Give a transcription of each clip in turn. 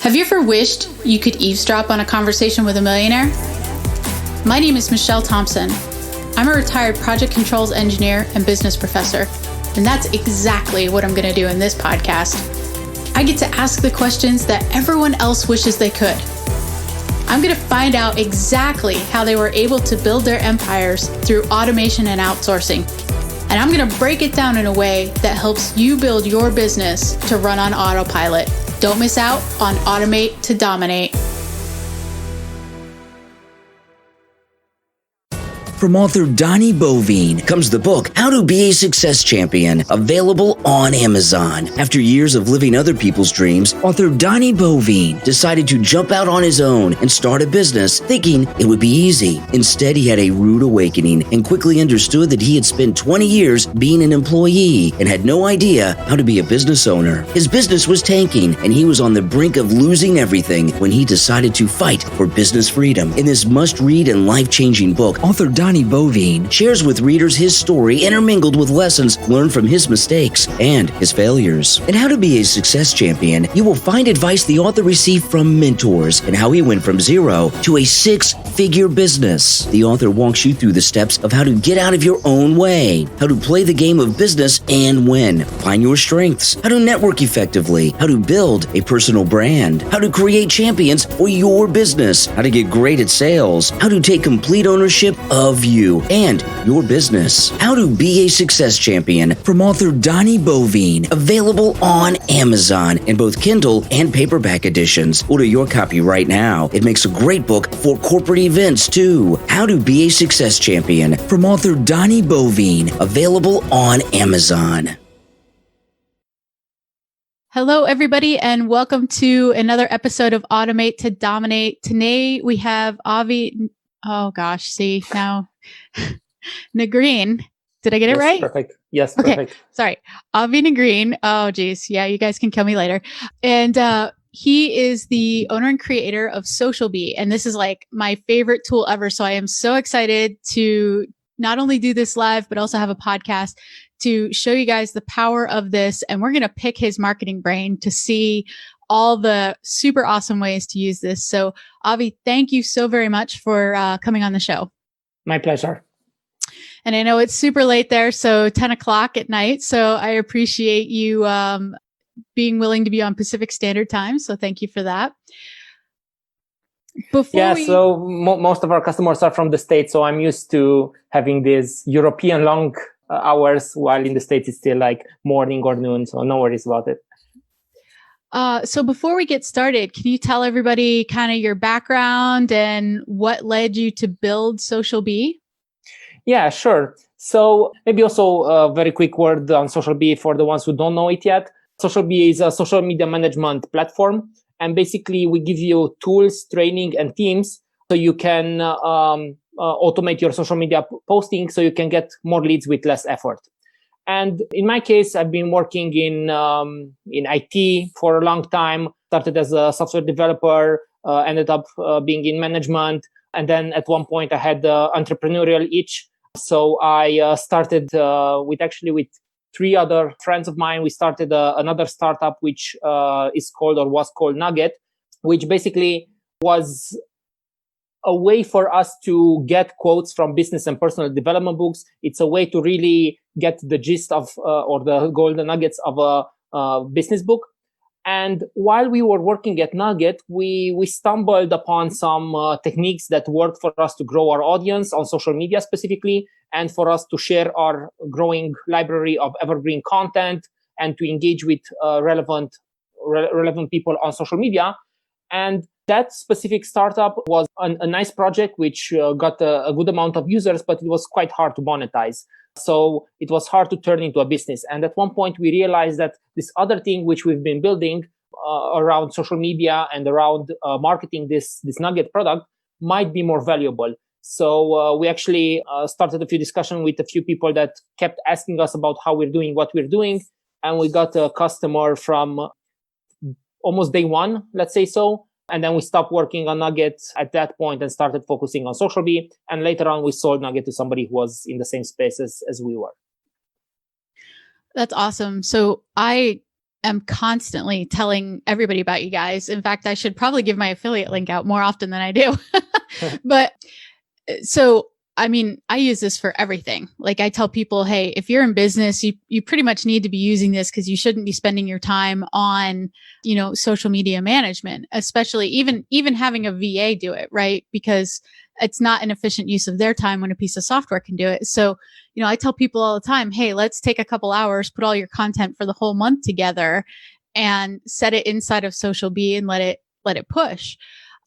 Have you ever wished you could eavesdrop on a conversation with a millionaire? My name is Michelle Thompson. I'm a retired project controls engineer and business professor, and that's exactly what I'm going to do in this podcast. I get to ask the questions that everyone else wishes they could. I'm going to find out exactly how they were able to build their empires through automation and outsourcing. And I'm going to break it down in a way that helps you build your business to run on autopilot. Don't miss out on Automate to Dominate. From author Donnie Bovine comes the book, How to Be a Success Champion, available on Amazon. After years of living other people's dreams, author Donnie Bovine decided to jump out on his own and start a business, thinking it would be easy. Instead, he had a rude awakening and quickly understood that he had spent 20 years being an employee and had no idea how to be a business owner. His business was tanking, and he was on the brink of losing everything when he decided to fight for business freedom. In this must-read and life-changing book, author Donnie Bovine shares with readers his story intermingled with lessons learned from his mistakes and his failures. In How to Be a Success Champion, you will find advice the author received from mentors and how he went from zero to a six-figure business. The author walks you through the steps of how to get out of your own way, how to play the game of business and win, find your strengths, how to network effectively, how to build a personal brand, how to create champions for your business, how to get great at sales, how to take complete ownership of you and your business. How to Be a Success Champion from author Donnie Bovine, available on Amazon in both Kindle and paperback editions. Order your copy right now. It makes a great book for corporate events too. How to Be a Success Champion from author Donnie Bovine, available on Amazon. Hello, everybody, and welcome to another episode of Automate to Dominate. Today we have Avi. Oh gosh, see now, Negrean. Did I get it right? Perfect. Yes, okay. Perfect. Sorry, Avi Negrean. Oh geez, yeah, you guys can kill me later. And he is the owner and creator of SocialBee, and this is like my favorite tool ever. So I am so excited to not only do this live, but also have a podcast to show you guys the power of this. And we're going to pick his marketing brain to see all the super awesome ways to use this. So Avi, thank you so very much for coming on the show. My pleasure. And I know it's super late there, so 10 o'clock at night. So I appreciate you being willing to be on Pacific Standard Time. So thank you for that. So most of our customers are from the States. So I'm used to having these European long hours, while in the States it's still like morning or noon. So no worries about it. So before we get started, can you tell everybody kind of your background and what led you to build SocialBee? Yeah, sure. So maybe also a very quick word on SocialBee for the ones who don't know it yet. SocialBee is a social media management platform. And basically we give you tools, training, and teams so you can automate your social media posting so you can get more leads with less effort. And in my case, I've been working in IT for a long time, started as a software developer, ended up being in management. And then at one point I had the entrepreneurial itch. So I started with three other friends of mine. We started another startup, which was called Nugget, which basically was a way for us to get quotes from business and personal development books. It's a way to really get the gist of or the golden nuggets of a business book. And while we were working at Nugget, we stumbled upon some techniques that worked for us to grow our audience on social media specifically, and for us to share our growing library of evergreen content and to engage with relevant people on social media. And that specific startup was a nice project, which got a good amount of users, but it was quite hard to monetize. So it was hard to turn into a business. And at one point, we realized that this other thing, which we've been building around social media and around marketing this Nugget product, might be more valuable. So we actually started a few discussions with a few people that kept asking us about how we're doing what we're doing. And we got a customer from almost day one, let's say so. And then we stopped working on Nugget at that point and started focusing on SocialBee. And later on, we sold Nugget to somebody who was in the same space as we were. That's awesome. So I am constantly telling everybody about you guys. In fact, I should probably give my affiliate link out more often than I do. But so, I mean, I use this for everything. Like I tell people, hey, if you're in business, you pretty much need to be using this because you shouldn't be spending your time on, social media management, especially even having a VA do it, right? Because it's not an efficient use of their time when a piece of software can do it. So, I tell people all the time, hey, let's take a couple hours, put all your content for the whole month together and set it inside of SocialBee and let it push.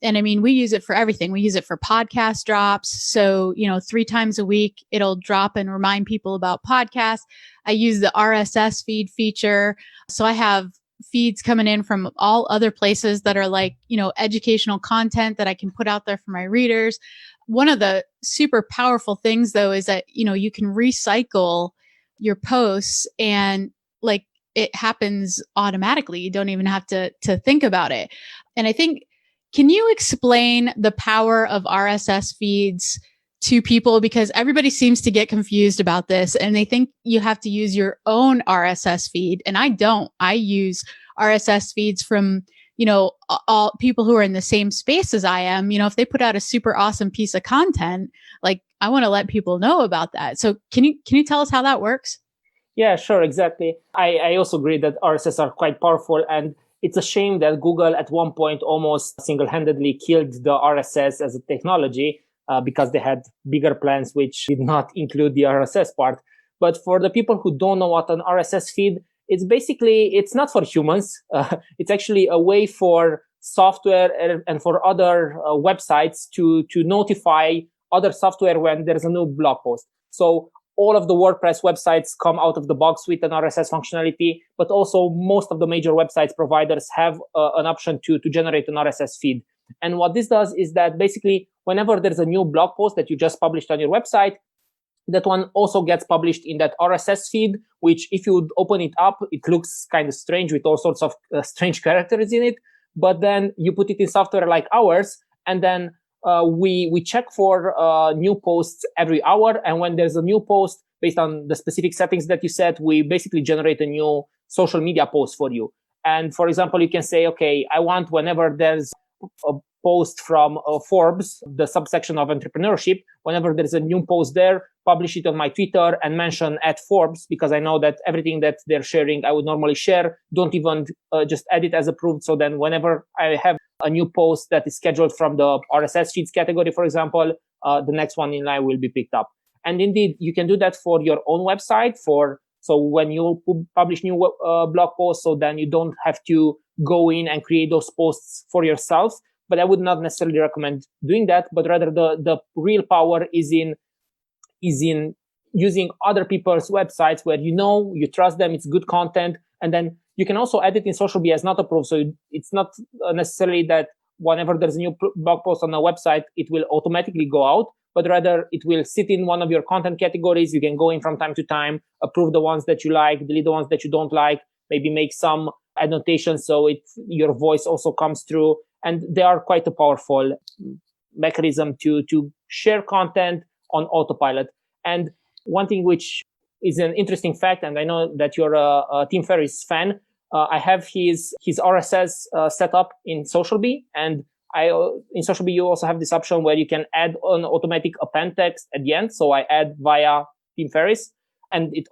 And I mean, we use it for everything. We use it for podcast drops. So, 3 times a week, it'll drop and remind people about podcasts. I use the RSS feed feature. So I have feeds coming in from all other places that are like, educational content that I can put out there for my readers. One of the super powerful things though, is that, you can recycle your posts and like it happens automatically. You don't even have to think about it. And I think, can you explain the power of RSS feeds to people? Because everybody seems to get confused about this and they think you have to use your own RSS feed. And I don't. I use RSS feeds from, all people who are in the same space as I am. If they put out a super awesome piece of content, like I want to let people know about that. So can you tell us how that works? Yeah, sure. Exactly. I also agree that RSS are quite powerful, and it's a shame that Google at one point almost single-handedly killed the RSS as a technology because they had bigger plans which did not include the RSS part. But for the people who don't know what an RSS feed, it's not for humans. It's actually a way for software and for other websites to notify other software when there's a new blog post. So all of the WordPress websites come out of the box with an RSS functionality, but also most of the major websites providers have an option to generate an RSS feed. And what this does is that basically whenever there's a new blog post that you just published on your website, that one also gets published in that RSS feed, which if you open it up, it looks kind of strange with all sorts of strange characters in it. But then you put it in software like ours, and then we check for new posts every hour. And when there's a new post based on the specific settings that you set, we basically generate a new social media post for you. And for example, you can say, okay, I want whenever there's a post from Forbes, the subsection of entrepreneurship, whenever there's a new post there, publish it on my Twitter and mention @Forbes, because I know that everything that they're sharing, I would normally share. Don't even just add it as approved. So then whenever I have a new post that is scheduled from the RSS feeds category, for example, the next one in line will be picked up. And indeed, you can do that for your own website. So when you publish new blog posts, so then you don't have to go in and create those posts for yourself. But I would not necessarily recommend doing that, but rather the real power is in using other people's websites where you trust them, it's good content, and then you can also add it in SocialBee as not approved. So it's not necessarily that whenever there's a new blog post on a website, it will automatically go out, but rather it will sit in one of your content categories. You can go in from time to time, approve the ones that you like, delete the ones that you don't like, maybe make some annotations so your voice also comes through. And they are quite a powerful mechanism to share content on autopilot. And one thing which is an interesting fact, and I know that you're a Tim Ferriss fan, I have his RSS set up in SocialBee, and in SocialBee you also have this option where you can add an automatic append text at the end. So I add via Tim Ferriss, and it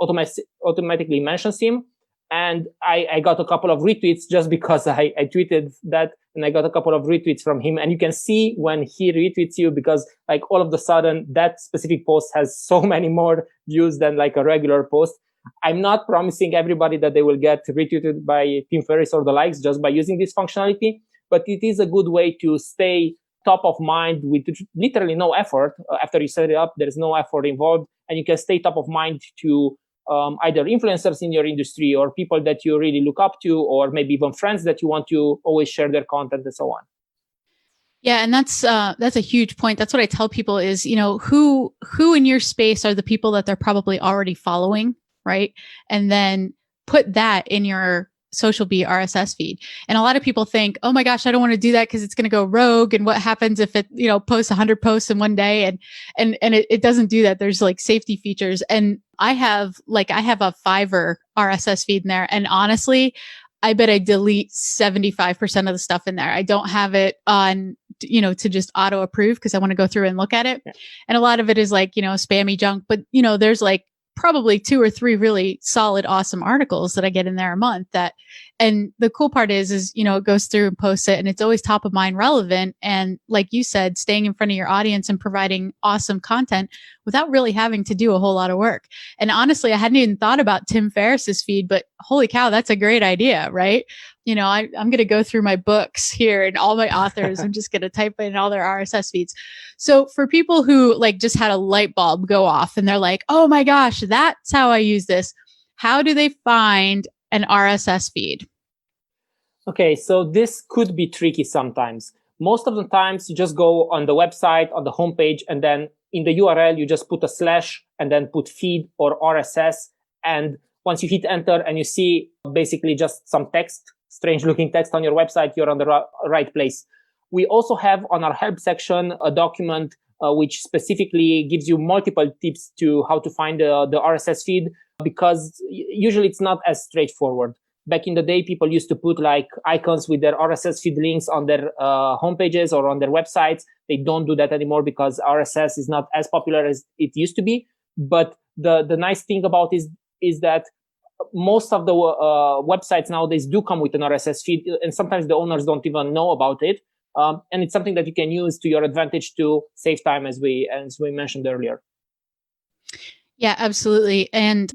automatically mentions him. And I got a couple of retweets just because I tweeted that, and I got a couple of retweets from him. And you can see when he retweets you, because like all of a sudden that specific post has so many more views than like a regular post. I'm not promising everybody that they will get retweeted by Tim Ferriss or the likes just by using this functionality, but it is a good way to stay top of mind with literally no effort. After you set it up, there's no effort involved, and you can stay top of mind to either influencers in your industry or people that you really look up to, or maybe even friends that you want to always share their content and so on. Yeah. And that's a huge point. That's what I tell people is, who in your space are the people that they're probably already following, right? And then put that in your SocialBee RSS feed. And a lot of people think, oh my gosh, I don't want to do that because it's going to go rogue. And what happens if it, posts 100 posts in one day? And it doesn't do that. There's like safety features. And I have a Fiverr RSS feed in there. And honestly, I bet I delete 75% of the stuff in there. I don't have it on, to just auto approve because I want to go through and look at it. Yeah. And a lot of it is like, spammy junk, but there's like probably 2 or 3 really solid, awesome articles that I get in there a month and the cool part is, it goes through and posts it and it's always top of mind relevant. And like you said, staying in front of your audience and providing awesome content without really having to do a whole lot of work. And honestly, I hadn't even thought about Tim Ferriss's feed, but holy cow, that's a great idea, right? I'm going to go through my books here and all my authors. I'm just going to type in all their RSS feeds. So for people who like just had a light bulb go off and they're like, oh my gosh, that's how I use this. How do they find an RSS feed? Okay, so this could be tricky sometimes. Most of the times you just go on the website, on the homepage, and then in the URL, you just put a / and then put feed or RSS. And once you hit enter and you see basically just some text, strange looking text on your website, you're on the right place. We also have on our help section a document which specifically gives you multiple tips to how to find the RSS feed, because usually it's not as straightforward. Back in the day, people used to put like icons with their RSS feed links on their homepages or on their websites. They don't do that anymore because RSS is not as popular as it used to be. But the nice thing about is that most of the websites nowadays do come with an RSS feed, and sometimes the owners don't even know about it. And it's something that you can use to your advantage to save time, as we mentioned earlier. Yeah, absolutely. And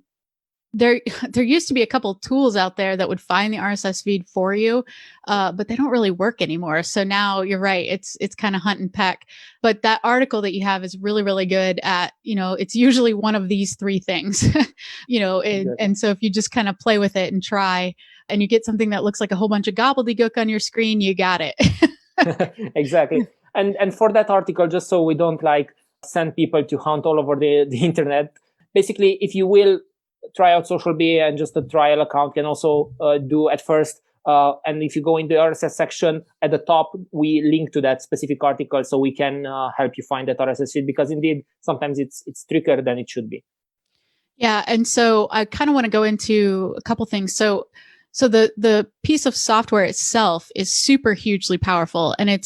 there used to be a couple tools out there that would find the RSS feed for you, but they don't really work anymore. So now you're right. It's kind of hunt and peck. But that article that you have is really, really good at, it's usually one of these 3 things, and so if you just kind of play with it and try and you get something that looks like a whole bunch of gobbledygook on your screen, you got it. Exactly. And for that article, just so we don't like send people to hunt all over the internet, basically, if you will try out SocialBee and just a trial account can also do at first. And if you go in the RSS section at the top, we link to that specific article so we can help you find that RSS feed, because indeed, sometimes it's trickier than it should be. Yeah. And so I kind of want to go into a couple things. So the piece of software itself is super hugely powerful. And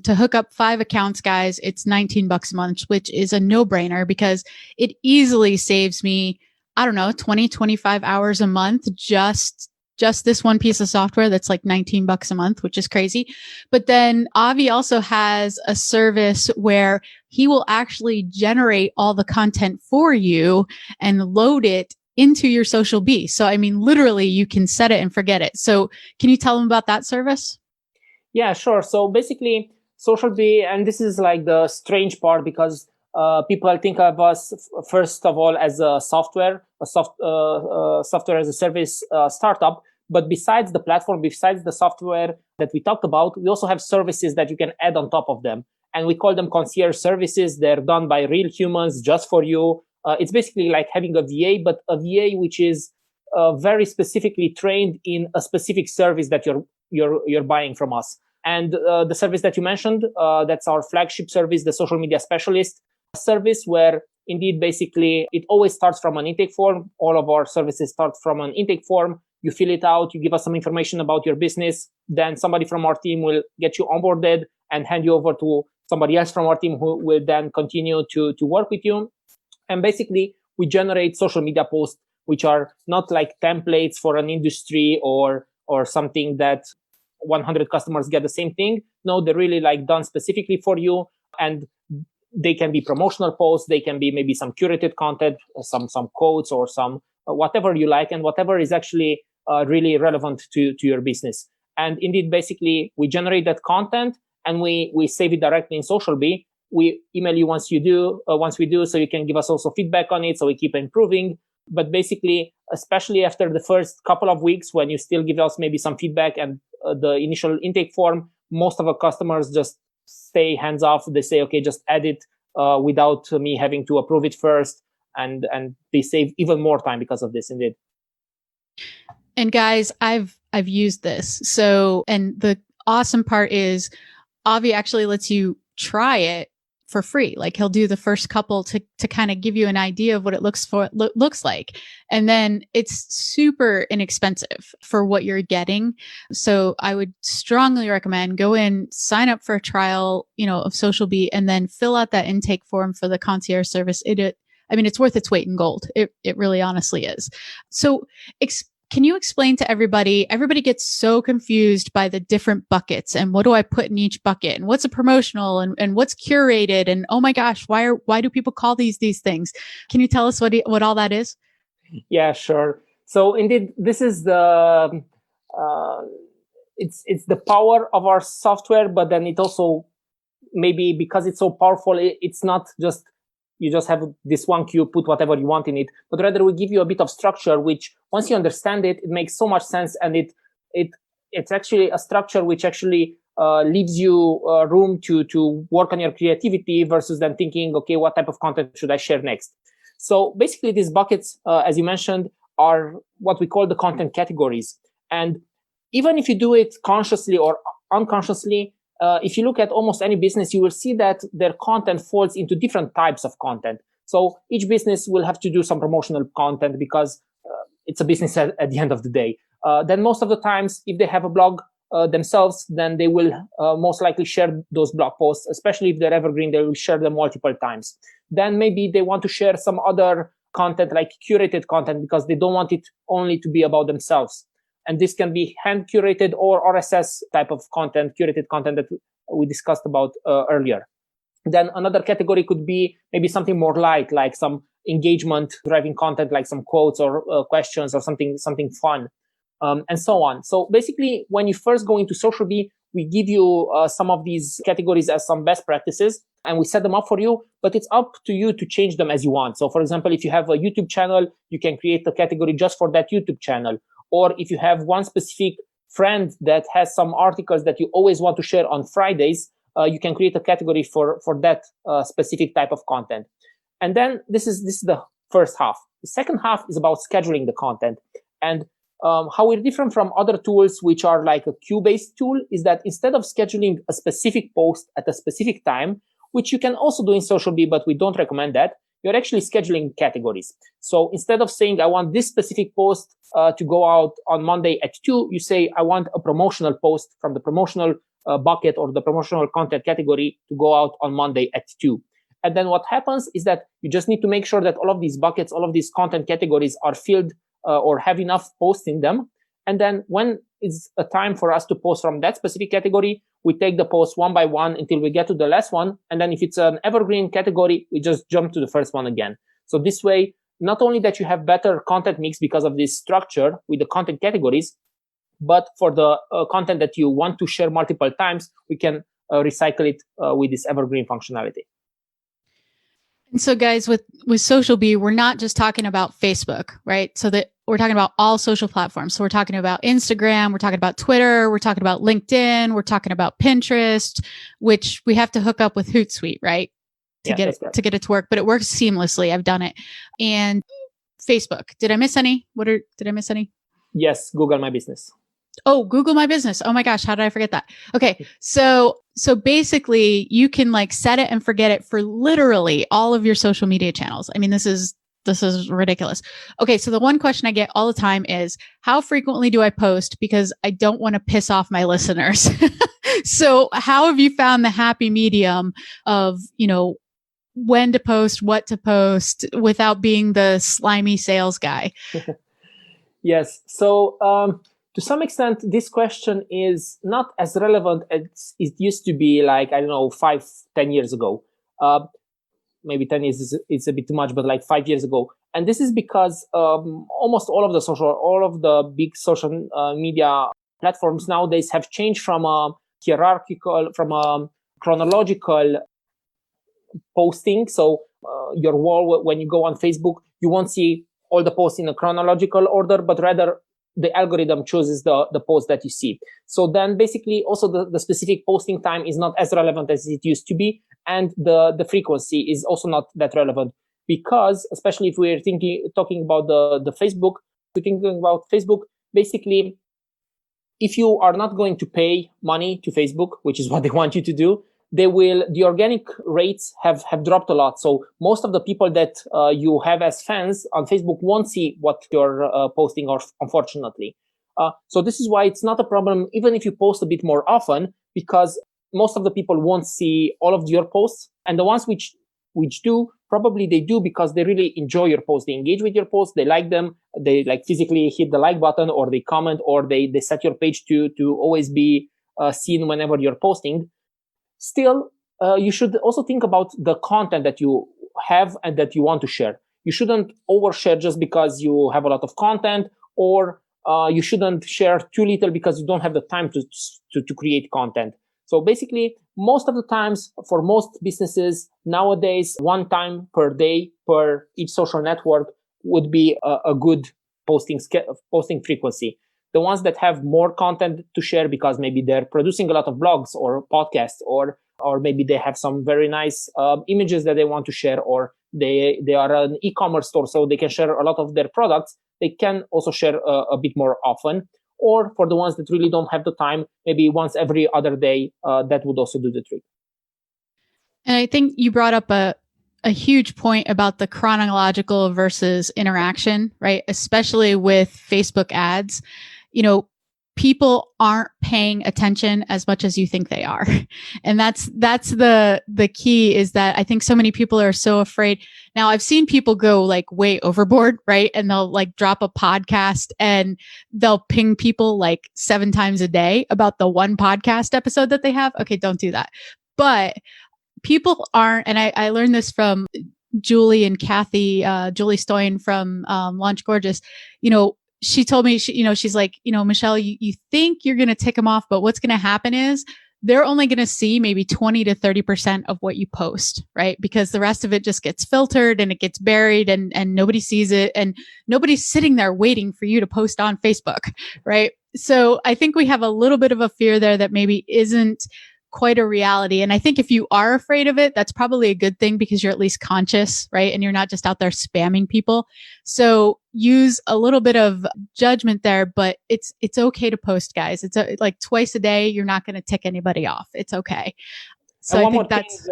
to hook up 5 accounts, guys, it's $19 a month, which is a no-brainer because it easily saves me, 20, 25 hours a month, just this one piece of software that's like $19 a month, which is crazy. But then Avi also has a service where he will actually generate all the content for you and load it into your SocialBee. So, literally you can set it and forget it. So can you tell them about that service? Yeah, sure. So basically SocialBee, and this is like the strange part because people think of us first of all as a software as a service startup. But besides the platform, besides the software that we talked about, we also have services that you can add on top of them. And we call them concierge services. They're done by real humans just for you. It's basically like having a VA, but a VA which is very specifically trained in a specific service that you're buying from us. And the service that you mentioned, that's our flagship service, the social media specialist service, where indeed basically it always starts from an intake form. All of our services start from an intake form. You fill it out, you give us some information about your business, then somebody from our team will get you onboarded and hand you over to somebody else from our team who will then continue to work with you. And basically, we generate social media posts, which are not like templates for an industry or something that 100 customers get the same thing. No, they're really like done specifically for you. And they can be promotional posts. They can be maybe some curated content, some quotes or some whatever you like, and whatever is actually really relevant to your business. And indeed, basically, we generate that content and we save it directly in SocialBee. We email you once we do, so you can give us also feedback on it, so we keep improving. But basically, especially after the first couple of weeks, when you still give us maybe some feedback and the initial intake form, most of our customers just stay hands off. They say, okay, just add it without me having to approve it first. And they save even more time because of this, indeed. And guys, I've used this. So, and the awesome part is Avi actually lets you try it for free. Like he'll do the first couple to kind of give you an idea of what it looks like. And then it's super inexpensive for what you're getting. So I would strongly recommend go in, sign up for a trial, of SocialBee, and then fill out that intake form for the concierge service. It's worth its weight in gold. It really honestly is. So can you explain to everybody gets so confused by the different buckets and what do I put in each bucket and what's a promotional and what's curated and oh my gosh, why do people call these things? Can you tell us what all that is? Yeah, sure. So indeed, this is the it's the power of our software, but then it also maybe because it's so powerful, it's not just you just have this one queue, put whatever you want in it, but rather we give you a bit of structure, which once you understand it, it makes so much sense. And it's actually a structure which actually leaves you room to work on your creativity versus then thinking, okay, what type of content should I share next? So basically these buckets, as you mentioned, are what we call the content categories. And even if you do it consciously or unconsciously, if you look at almost any business, you will see that their content falls into different types of content. So each business will have to do some promotional content because it's a business at the end of the day. Then most of the times, if they have a blog themselves, then they will most likely share those blog posts, especially if they're evergreen, they will share them multiple times. Then maybe they want to share some other content like curated content because they don't want it only to be about themselves. And this can be hand curated or RSS type of content, curated content that we discussed about earlier. Then another category could be maybe something more light, like some engagement driving content, like some quotes or questions or something fun, and so on. So basically, when you first go into SocialBee, we give you some of these categories as some best practices, and we set them up for you, but it's up to you to change them as you want. So for example, if you have a YouTube channel, you can create a category just for that YouTube channel. Or if you have one specific friend that has some articles that you always want to share on Fridays, you can create a category for that specific type of content. And then this is the first half. The second half is about scheduling the content. And how we're different from other tools, which are like a queue-based tool, is that instead of scheduling a specific post at a specific time, which you can also do in SocialBee, but we don't recommend that, you're actually scheduling categories. So instead of saying, I want this specific post to go out on Monday at 2, you say, I want a promotional post from the promotional bucket or the promotional content category to go out on Monday at 2. And then what happens is that you just need to make sure that all of these buckets, all of these content categories are filled or have enough posts in them. And then when it's a time for us to post from that specific category, we take the post one by one until we get to the last one. And then if it's an evergreen category, we just jump to the first one again. So this way, not only that you have better content mix because of this structure with the content categories, but for the content that you want to share multiple times, we can recycle it with this evergreen functionality. And so guys, with SocialBee, we're not just talking about Facebook, right? So that we're talking about all social platforms. So we're talking about Instagram, we're talking about Twitter, we're talking about LinkedIn, we're talking about Pinterest, which we have to hook up with Hootsuite, right? To get it to work, but it works seamlessly. I've done it. And Facebook. Did I miss any? Did I miss any? Yes, Google My Business. Oh, Google My Business. Oh my gosh, how did I forget that? Okay. So basically you can like set it and forget it for literally all of your social media channels. I mean, this is ridiculous. Okay. So the one question I get all the time is, how frequently do I post? Because I don't want to piss off my listeners. So how have you found the happy medium of, when to post, what to post without being the slimy sales guy? Yes. So, to some extent, this question is not as relevant as it used to be, like, 5-10 years ago. Maybe 10 years is a bit too much, but like 5 years ago. And this is because almost all of the big social media platforms nowadays have changed from a hierarchical, from a chronological posting. So your wall, when you go on Facebook, you won't see all the posts in a chronological order, but rather the algorithm chooses the post that you see. So then basically also the specific posting time is not as relevant as it used to be. And the frequency is also not that relevant, because especially if we're talking about the Facebook, we're thinking about Facebook, basically, if you are not going to pay money to Facebook, which is what they want you to do, the organic rates have dropped a lot. So most of the people that you have as fans on Facebook won't see what you're posting, or unfortunately. So this is why it's not a problem, even if you post a bit more often, because most of the people won't see all of your posts. And the ones which do, probably they do because they really enjoy your posts. They engage with your posts. They like them. They like physically hit the like button, or they comment, or they set your page to always be seen whenever you're posting. Still, you should also think about the content that you have and that you want to share. You shouldn't overshare just because you have a lot of content, or you shouldn't share too little because you don't have the time to create content. So basically, most of the times for most businesses nowadays, 1 time per day per each social network would be a good posting frequency. The ones that have more content to share because maybe they're producing a lot of blogs or podcasts, or maybe they have some very nice images that they want to share, or they are an e-commerce store, so they can share a lot of their products. They can also share a bit more often. Or for the ones that really don't have the time, maybe once every other day, that would also do the trick. And I think you brought up a huge point about the chronological versus interaction, right? Especially with Facebook ads. People aren't paying attention as much as you think they are. And that's the key, is that I think so many people are so afraid. Now, I've seen people go like way overboard, right? And they'll like drop a podcast and they'll ping people like 7 times a day about the one podcast episode that they have. Okay, don't do that. But people aren't, and I learned this from Julie and Kathy, Julie Stoyan from Launch Gorgeous. She told me, she's like, Michelle, you think you're going to tick them off, but what's going to happen is they're only going to see maybe 20 to 30% of what you post, right? Because the rest of it just gets filtered and it gets buried, and nobody sees it, and nobody's sitting there waiting for you to post on Facebook, right? So I think we have a little bit of a fear there that maybe isn't quite a reality. And I think if you are afraid of it, that's probably a good thing, because you're at least conscious, right? And you're not just out there spamming people. So use a little bit of judgment there, but it's okay to post, guys. It's like twice a day. You're not going to tick anybody off. It's okay. So I think that's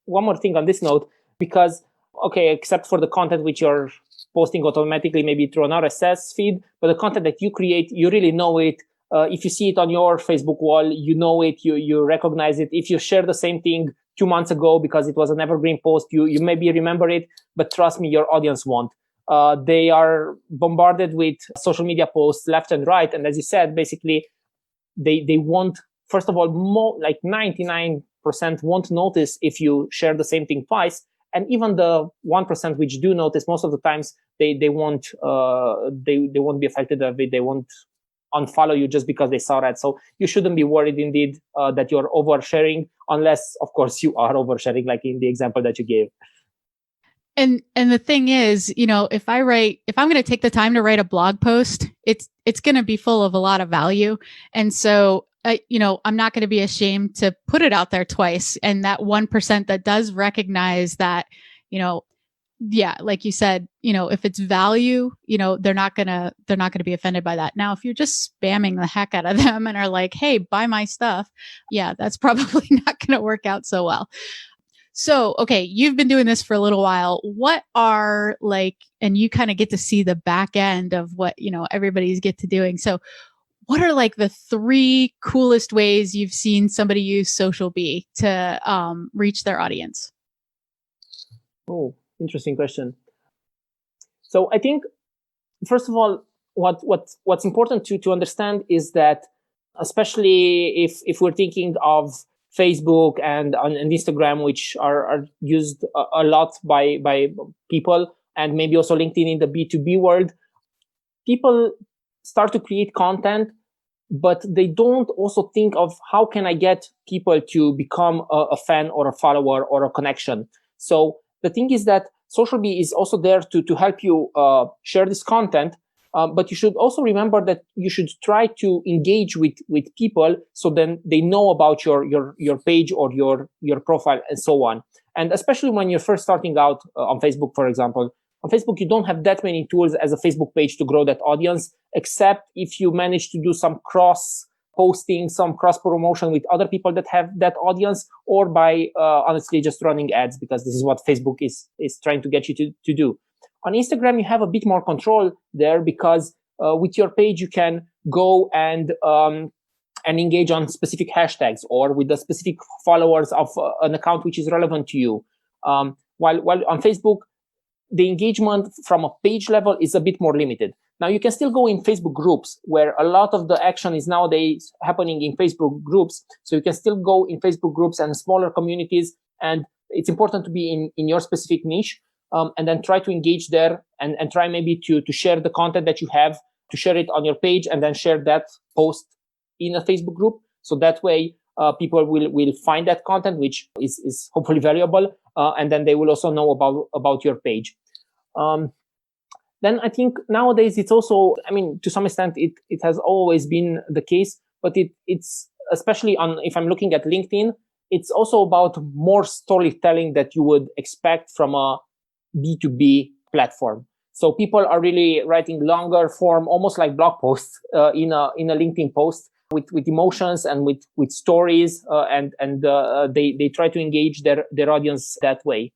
one more thing on this note, because, okay, except for the content which you're posting automatically, maybe through an RSS feed, but the content that you create, you really know it. If you see it on your Facebook wall, you know it, you recognize it. If you share the same thing 2 months ago because it was an evergreen post, you maybe remember it, but trust me, your audience won't. They are bombarded with social media posts left and right. And as you said, basically, they won't, first of all, like 99% won't notice if you share the same thing twice. And even the 1% which do notice, most of the times they won't be affected of it. They won't unfollow you just because they saw that. So you shouldn't be worried indeed that you're oversharing, unless of course you are oversharing, like in the example that you gave. And the thing is, if I'm going to take the time to write a blog post, it's going to be full of a lot of value. And so I'm not going to be ashamed to put it out there twice. And that 1% that does recognize that, yeah, like you said, if it's value, they're not gonna be offended by that. Now, if you're just spamming the heck out of them and are like, hey, buy my stuff, yeah, that's probably not gonna work out so well. So, okay, you've been doing this for a little while. What are and you kind of get to see the back end of what, everybody's get to doing. So what are the 3 coolest ways you've seen somebody use SocialBee to reach their audience? Oh, interesting question. So I think, first of all, what's important to understand is that, especially if we're thinking of Facebook and Instagram, which are used a lot by people, and maybe also LinkedIn in the B2B world, people start to create content, but they don't also think of how can I get people to become a fan or a follower or a connection. So the thing is that SocialBee is also there to help you share this content, but you should also remember that you should try to engage with people, so then they know about your page or your profile and so on. And especially when you're first starting out on Facebook, for example. On Facebook, you don't have that many tools as a Facebook page to grow that audience, except if you manage to do some cross posting some cross promotion with other people that have that audience, or by honestly just running ads, because this is what Facebook is trying to get you to do. On Instagram, you have a bit more control there, because with your page you can go and engage on specific hashtags, or with the specific followers of an account which is relevant to you. While on Facebook, the engagement from a page level is a bit more limited. Now, you can still go in Facebook groups, where a lot of the action is nowadays happening in Facebook groups. So you can still go in Facebook groups and smaller communities, and it's important to be in your specific niche, and then try to engage there, and try maybe to share the content that you have, to share it on your page, and then share that post in a Facebook group. So that way, people will find that content, which is hopefully valuable, and then they will also know about your page. Then I think nowadays it's also, I mean, to some extent it has always been the case, but it's especially if I'm looking at LinkedIn, it's also about more storytelling that you would expect from a B2B platform. So people are really writing longer form, almost like blog posts in a LinkedIn post, with emotions and with stories, and they try to engage their audience that way.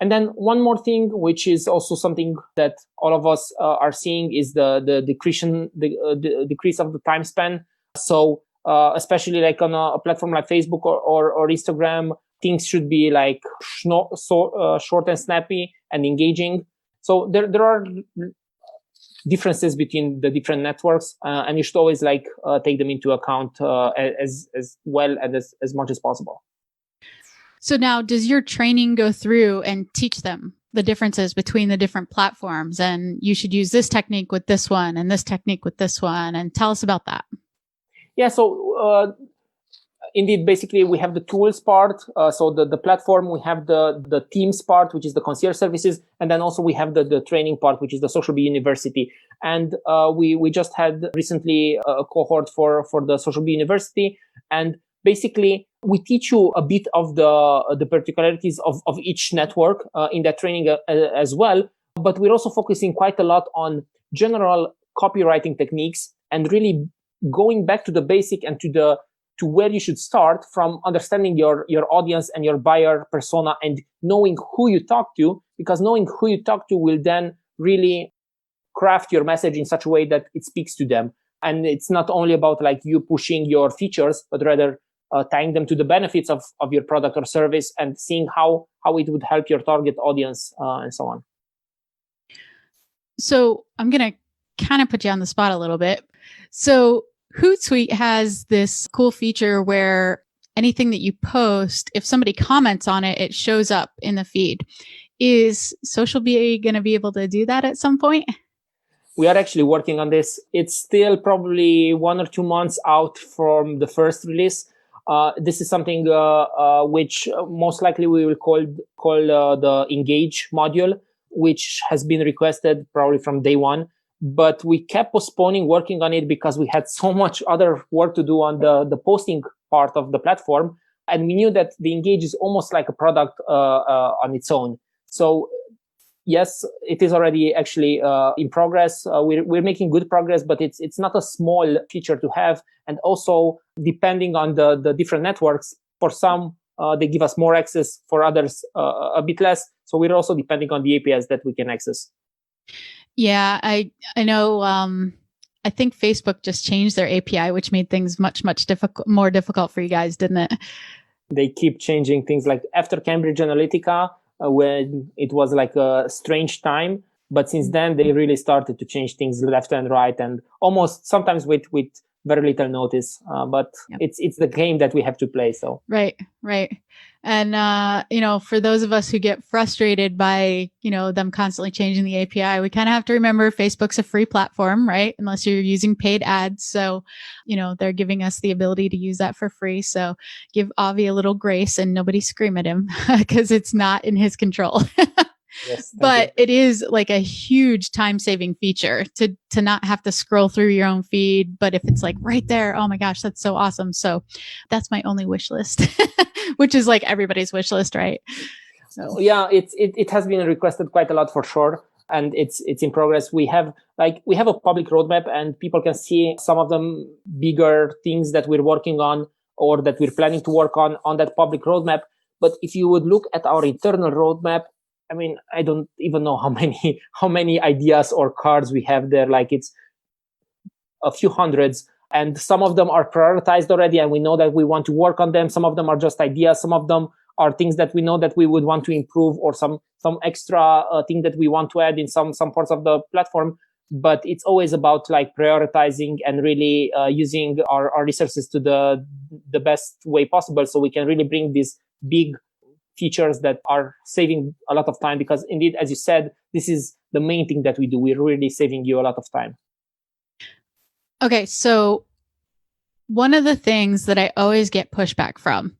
And then one more thing, which is also something that all of us are seeing, is the decrease of the time span. So especially like on a platform like Facebook or Instagram, things should be like short and snappy and engaging. So there are differences between the different networks, and you should always take them into account as well and as much as possible. So now, does your training go through and teach them the differences between the different platforms, and you should use this technique with this one and this technique with this one? And tell us about that. Yeah, so indeed, basically we have the tools part. So the platform, we have the teams part, which is the concierge services. And then also we have the training part, which is the SocialBee University. And we just had recently a cohort for the SocialBee University. And basically, we teach you a bit of the particularities of each network in that training as well. But we're also focusing quite a lot on general copywriting techniques, and really going back to the basic and to where you should start from, understanding your audience and your buyer persona, and knowing who you talk to, because knowing who you talk to will then really craft your message in such a way that it speaks to them. And it's not only about you pushing your features, but rather tying them to the benefits of your product or service, and seeing how it would help your target audience, and so on. So I'm going to kind of put you on the spot a little bit. So Hootsuite has this cool feature where anything that you post, if somebody comments on it, it shows up in the feed. Is SocialBee going to be able to do that at some point? We are actually working on this. It's still probably 1 or 2 months out from the first release. This is something which most likely we will call the Engage module, which has been requested probably from day one. But we kept postponing working on it because we had so much other work to do on the posting part of the platform. And we knew that the Engage is almost like a product on its own. So yes, it is already actually in progress. We're making good progress, but it's not a small feature to have. And also, depending on the different networks, for some, they give us more access, for others, a bit less. So we're also depending on the APIs that we can access. Yeah, I know. I think Facebook just changed their API, which made things much more difficult for you guys, didn't it? They keep changing things. Like after Cambridge Analytica, when it was like a strange time, but since then they really started to change things left and right, and almost sometimes with very little notice. But yep. It's the game that we have to play. So right. And for those of us who get frustrated by them constantly changing the API, we kind of have to remember Facebook's a free platform, right? Unless you're using paid ads. So they're giving us the ability to use that for free. So give Avi a little grace and nobody scream at him because it's not in his control. Yes, but it is like a huge time-saving feature to not have to scroll through your own feed. But if it's like right there, oh my gosh, that's so awesome. So that's my only wish list, which is like everybody's wish list, right? So yeah, it has been requested quite a lot for sure. and it's in progress. We have a public roadmap, and people can see some of the bigger things that we're working on or that we're planning to work on that public roadmap. But if you would look at our internal roadmap, I mean, I don't even know how many ideas or cards we have there. Like, it's a few hundreds, and some of them are prioritized already, and we know that we want to work on them. Some of them are just ideas. Some of them are things that we know that we would want to improve, or some extra thing that we want to add in some parts of the platform. But it's always about like prioritizing and really using our resources to the best way possible, so we can really bring these big features that are saving a lot of time. Because indeed, as you said, this is the main thing that we do. We're really saving you a lot of time. Okay, so one of the things that I always get pushback from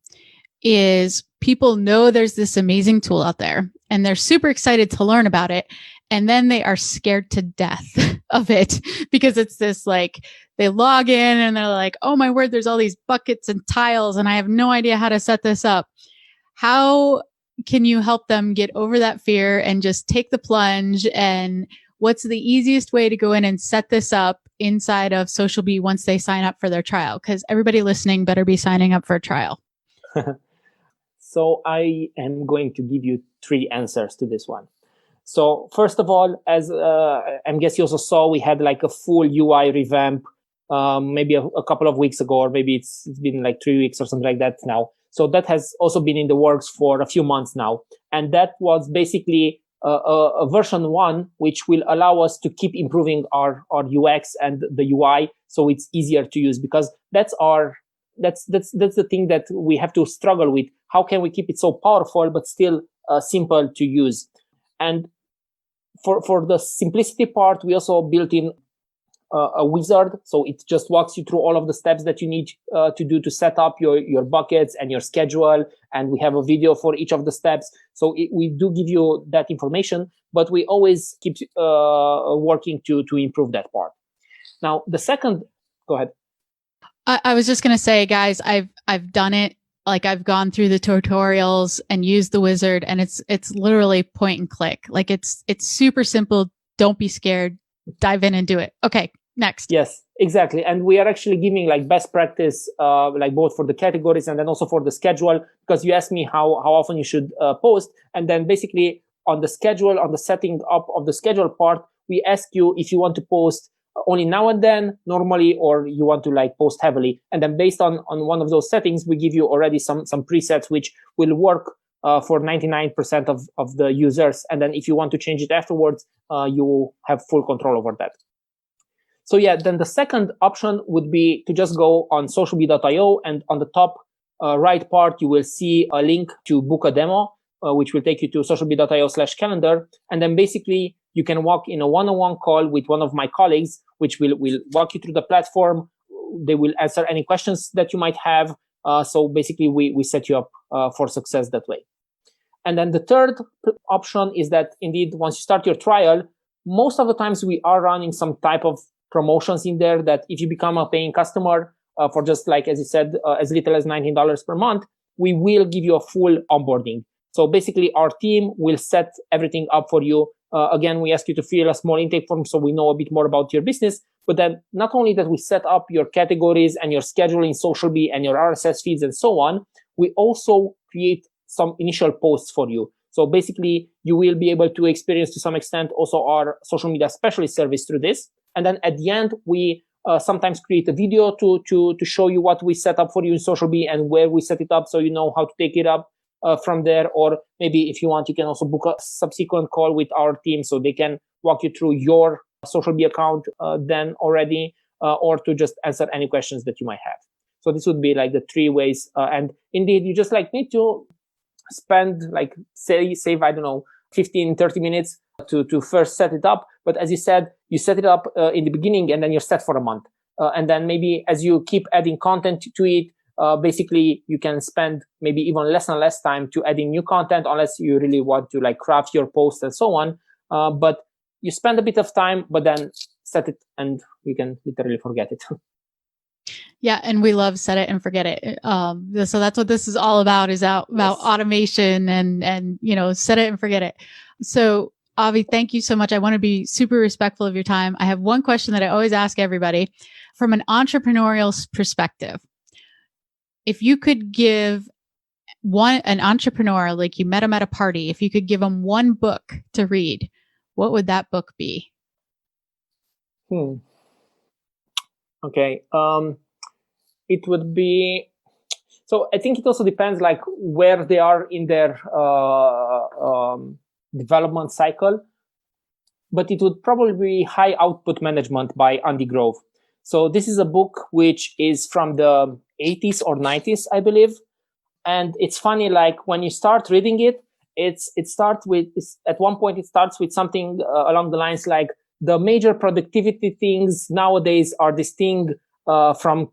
is people know there's this amazing tool out there and they're super excited to learn about it. And then they are scared to death of it because it's this like, they log in and they're like, oh my word, there's all these buckets and tiles and I have no idea how to set this up. How can you help them get over that fear and just take the plunge? And what's the easiest way to go in and set this up inside of SocialBee once they sign up for their trial? Because everybody listening better be signing up for a trial. So I am going to give you 3 answers to this one. So first of all, as I guess you also saw, we had like a full UI revamp maybe a couple of weeks ago, or maybe it's been like 3 weeks or something like that now. So that has also been in the works for a few months now. And that was basically a version 1, which will allow us to keep improving our UX and the UI, so it's easier to use, because that's the thing that we have to struggle with. How can we keep it so powerful but still simple to use? And for the simplicity part, we also built in a wizard, so it just walks you through all of the steps that you need to do to set up your buckets and your schedule, and we have a video for each of the steps. So we do give you that information, but we always keep working to improve that part. Now, the second, go ahead. I was just going to say, guys, I've done it. Like, I've gone through the tutorials and used the wizard, and it's literally point and click. Like, it's super simple. Don't be scared. Dive in and do it. Okay, next. Yes, exactly. And we are actually giving like best practice, like both for the categories and then also for the schedule, because you asked me how often you should post. And then basically on the schedule, on the setting up of the schedule part, we ask you if you want to post only now and then normally, or you want to like post heavily. And then based on one of those settings, we give you already some presets which will work for 99% of the users. And then if you want to change it afterwards, you have full control over that. So yeah, then the second option would be to just go on socialbee.io, and on the top right part, you will see a link to book a demo, which will take you to socialbee.io/calendar. And then basically you can walk in a one-on-one call with one of my colleagues, which will walk you through the platform. They will answer any questions that you might have. So basically we set you up for success that way. And then the third option is that indeed, once you start your trial, most of the times we are running some type of promotions in there that if you become a paying customer for just like, as you said, as little as $19 per month, we will give you a full onboarding. So basically our team will set everything up for you. Again, we ask you to fill a small intake form so we know a bit more about your business. But then not only that we set up your categories and your schedule in SocialBee and your RSS feeds and so on, we also create some initial posts for you. So basically, you will be able to experience to some extent also our social media specialist service through this. And then at the end, we sometimes create a video to show you what we set up for you in SocialBee and where we set it up, so you know how to take it up from there. Or maybe if you want, you can also book a subsequent call with our team so they can walk you through your SocialBee account then already, or to just answer any questions that you might have. So this would be like the 3 ways. And indeed, you just like need to spend like save, I don't know, 15, 30 minutes to first set it up. But as you said, you set it up in the beginning and then you're set for a month. And then maybe as you keep adding content to it, basically you can spend maybe even less and less time to adding new content, unless you really want to like craft your posts and so on. But you spend a bit of time, but then set it and you can literally forget it. Yeah. And we love set it and forget it. So that's what this is all about, is about automation and, set it and forget it. So Avi, thank you so much. I want to be super respectful of your time. I have one question that I always ask everybody from an entrepreneurial perspective. If you could give an entrepreneur, like you met him at a party, if you could give him one book to read, what would that book be? Okay. It would be, so I think it also depends like where they are in their development cycle, but it would probably be High Output Management by Andy Grove. So this is a book which is from the 80s or 90s, I believe. And it's funny, like when you start reading it, at one point it starts with something along the lines like the major productivity things nowadays are this thing from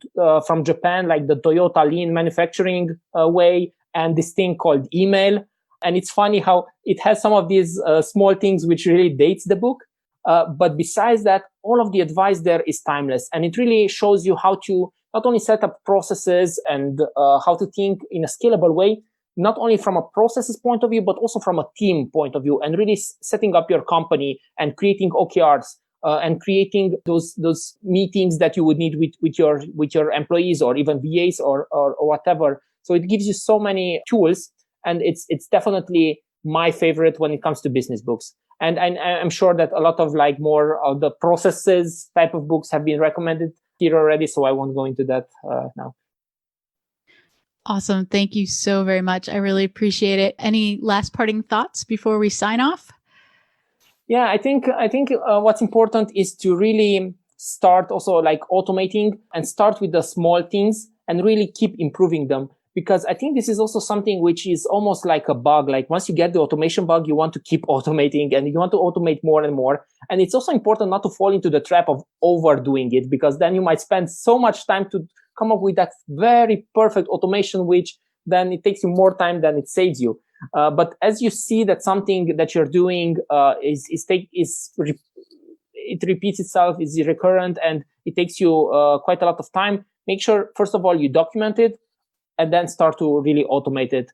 Japan, like the Toyota lean manufacturing way, and this thing called email. And it's funny how it has some of these small things which really dates the book. But besides that, all of the advice there is timeless. And it really shows you how to not only set up processes and how to think in a scalable way, not only from a processes point of view, but also from a team point of view, and really setting up your company and creating OKRs and creating those meetings that you would need with your employees or even VAs or whatever. So it gives you so many tools, and it's definitely my favorite when it comes to business books. And I'm sure that a lot of like more of the processes type of books have been recommended here already, so I won't go into that now. Awesome. Thank you so very much. I really appreciate it. Any last parting thoughts before we sign off? Yeah, I think what's important is to really start also like automating and start with the small things and really keep improving them. Because I think this is also something which is almost like a bug. Like once you get the automation bug, you want to keep automating and you want to automate more and more. And it's also important not to fall into the trap of overdoing it, because then you might spend so much time to come up with that very perfect automation, which then it takes you more time than it saves you. But as you see that something that you're doing it repeats itself, is recurrent, and it takes you quite a lot of time, make sure, first of all, you document it, and then start to really automate it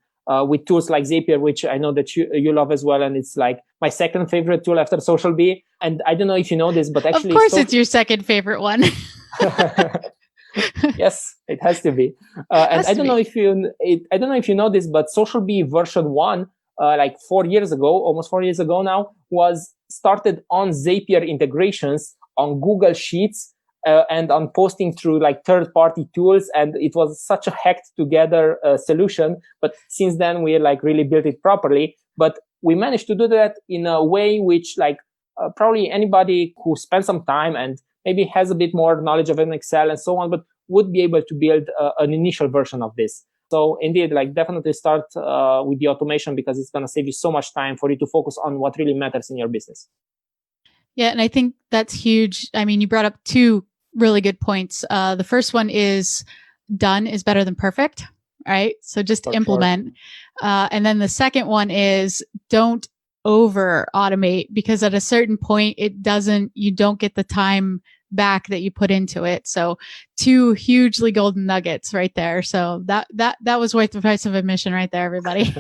with tools like Zapier, which I know that you love as well. And it's like my second favorite tool after SocialBee. And I don't know if you know this, but actually— Of course it's your second favorite one. Yes, it has to be. And I don't know if you know this, but SocialBee version 1, like 4 years ago, almost 4 years ago now, was started on Zapier integrations on Google Sheets and on posting through like third-party tools. And it was such a hacked together solution. But since then, we like really built it properly. But we managed to do that in a way which like probably anybody who spends some time and maybe has a bit more knowledge of an Excel and so on, but would be able to build an initial version of this. So indeed, like definitely start with the automation, because it's going to save you so much time for you to focus on what really matters in your business. Yeah, and I think that's huge. I mean, you brought up two really good points. The first one is done is better than perfect, right? So just implement. Sure. And then the second one is don't over automate, because at a certain point you don't get the time back that you put into it. So two hugely golden nuggets right there. So that was worth the price of admission right there, everybody.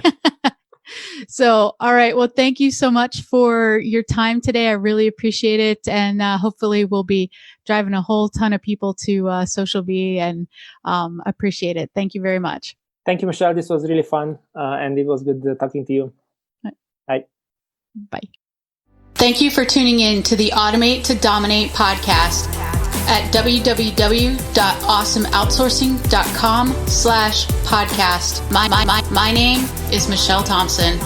So, all right. Well, thank you so much for your time today. I really appreciate it. And hopefully we'll be driving a whole ton of people to SocialBee, and appreciate it. Thank you very much. Thank you, Michelle. This was really fun. And it was good talking to you. Bye. Bye. Thank you for tuning in to the Automate to Dominate podcast at www.awesomeoutsourcing.com/podcast. My name is Michelle Thompson.